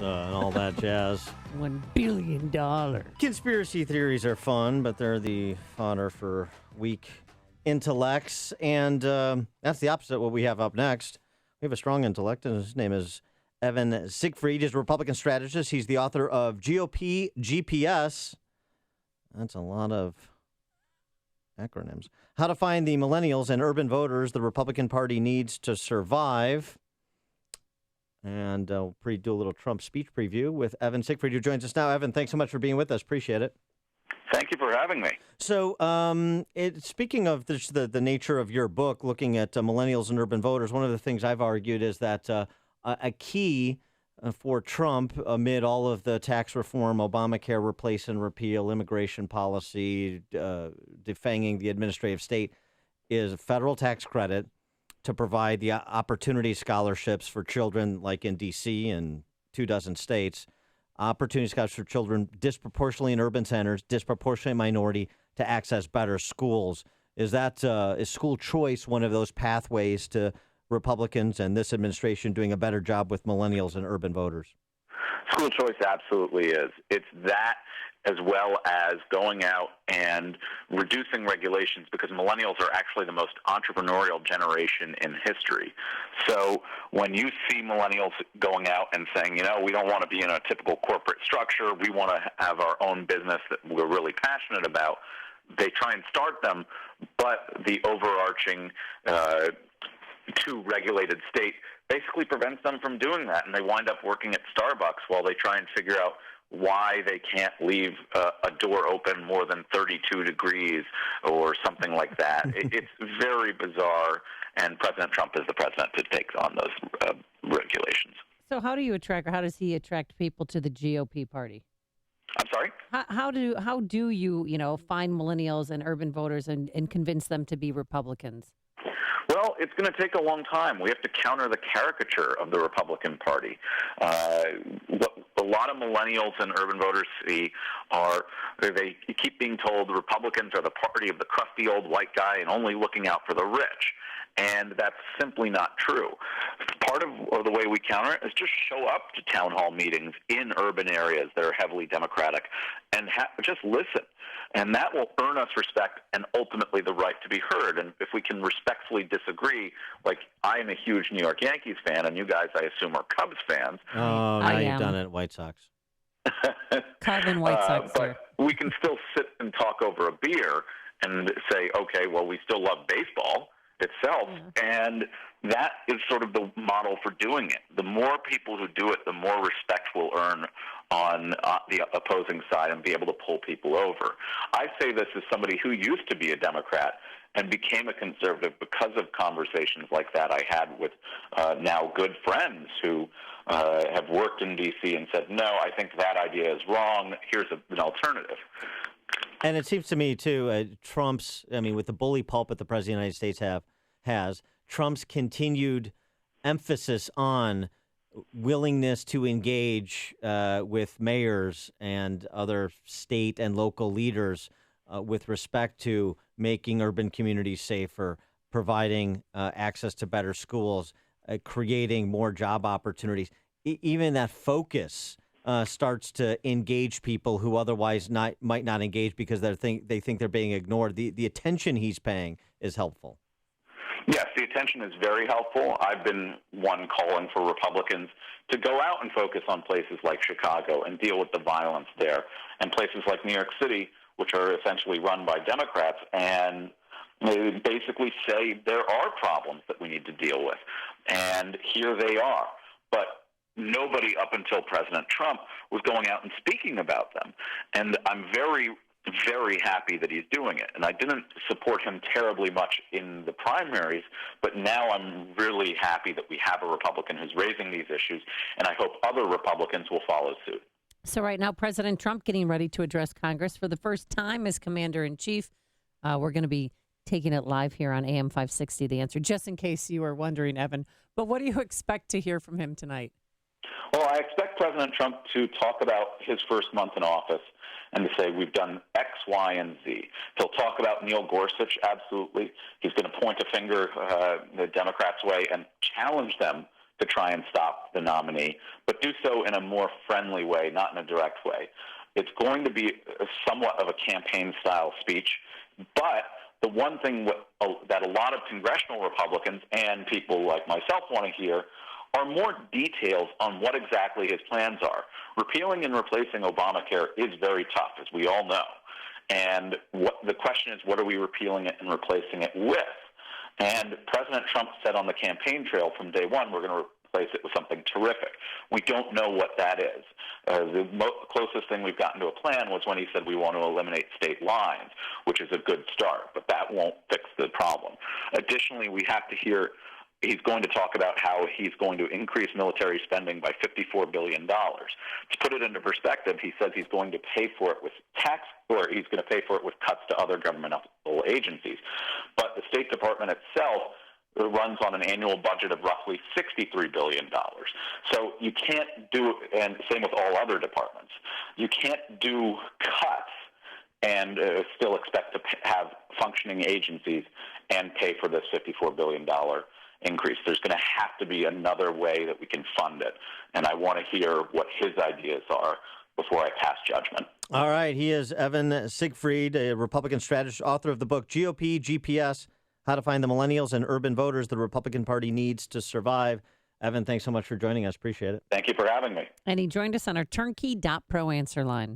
and all that jazz. $1 billion. Conspiracy theories are fun, but they're the fodder for weak intellects. And that's the opposite of what we have up next. We have a strong intellect, and his name is Evan Siegfried. He's a Republican strategist. He's the author of GOP GPS. That's a lot of acronyms. How to find the millennials and urban voters the Republican Party needs to survive. And we'll do a little Trump speech preview with Evan Siegfried, who joins us now. Evan, thanks so much for being with us. Appreciate it. Thank you for having me. So speaking of the nature of your book, looking at millennials and urban voters, one of the things I've argued is that a key for Trump, amid all of the tax reform, Obamacare replace and repeal, immigration policy, defanging the administrative state, is a federal tax credit to provide the opportunity scholarships for children like in D.C. and 24 states, opportunity scholarships for children disproportionately in urban centers, disproportionately minority, to access better schools. Is school choice one of those pathways to Republicans and this administration doing a better job with millennials and urban voters? School choice absolutely is. It's that, as well as going out and reducing regulations, because millennials are actually the most entrepreneurial generation in history. So when you see millennials going out and saying, we don't want to be in a typical corporate structure, we want to have our own business that we're really passionate about, they try and start them, but the overarching too regulated state basically prevents them from doing that, and they wind up working at Starbucks while they try and figure out why they can't leave a door open more than 32 degrees or something like that. It's very bizarre, and President Trump is the president to take on those regulations. So how do you attract, or how does he attract people to the GOP party? I'm sorry? How do you, find millennials and urban voters and convince them to be Republicans? Well, it's going to take a long time. We have to counter the caricature of the Republican Party. What a lot of millennials and urban voters see are they keep being told the Republicans are the party of the crusty old white guy and only looking out for the rich. And that's simply not true. Part of the way we counter it is just show up to town hall meetings in urban areas that are heavily Democratic and just listen. And that will earn us respect and ultimately the right to be heard. And if we can respectfully disagree, like I am a huge New York Yankees fan, and you guys, I assume, are Cubs fans. Oh, now you've done it, White Sox. Cubs and White Sox. But we can still sit and talk over a beer and say, okay, well, we still love baseball itself, and that is sort of the model for doing it. The more people who do it, the more respect we'll earn on the opposing side and be able to pull people over. I say this as somebody who used to be a Democrat and became a conservative because of conversations like that I had with now good friends who have worked in D.C. and said, no, I think that idea is wrong. Here's an alternative. And it seems to me, too, with the bully pulpit the President of the United States has, Trump's continued emphasis on willingness to engage with mayors and other state and local leaders with respect to making urban communities safer, providing access to better schools, creating more job opportunities. Even that focus starts to engage people who otherwise might not engage because they think they're being ignored. The attention he's paying is helpful. Yes, the attention is very helpful. I've been one calling for Republicans to go out and focus on places like Chicago and deal with the violence there, and places like New York City, which are essentially run by Democrats, and they basically say there are problems that we need to deal with, and here they are. But nobody up until President Trump was going out and speaking about them. And I'm very, very happy that he's doing it. And I didn't support him terribly much in the primaries, but now I'm really happy that we have a Republican who's raising these issues, and I hope other Republicans will follow suit. So right now, President Trump getting ready to address Congress for the first time as Commander-in-Chief. We're going to be taking it live here on AM 560, The Answer, just in case you were wondering, Evan. But what do you expect to hear from him tonight? Well, I expect President Trump to talk about his first month in office and to say we've done X, Y, and Z. He'll talk about Neil Gorsuch, absolutely. He's going to point a finger the Democrats' way and challenge them to try and stop the nominee, but do so in a more friendly way, not in a direct way. It's going to be somewhat of a campaign-style speech, but the one thing that a lot of congressional Republicans and people like myself want to hear are more details on what exactly his plans are. Repealing and replacing Obamacare is very tough, as we all know. And the question is, what are we repealing it and replacing it with? And President Trump said on the campaign trail from day one, we're going to replace it with something terrific. We don't know what that is. The closest thing we've gotten to a plan was when he said we want to eliminate state lines, which is a good start, but that won't fix the problem. Additionally, we have to hear he's going to talk about how he's going to increase military spending by $54 billion. To put it into perspective, he says he's going to pay for it with he's going to pay for it with cuts to other governmental agencies. But the State Department itself runs on an annual budget of roughly $63 billion. So you can't do, and same with all other departments, you can't do cuts and still expect to have functioning agencies and pay for this $54 billion increase. There's going to have to be another way that we can fund it, and I want to hear what his ideas are before I pass judgment. All right. He is Evan Siegfried, a Republican strategist, author of the book GOP GPS, How to Find the Millennials and Urban Voters the Republican Party Needs to Survive. Evan, thanks so much for joining us. Appreciate it. Thank you for having me. And he joined us on our turnkey.pro answer line.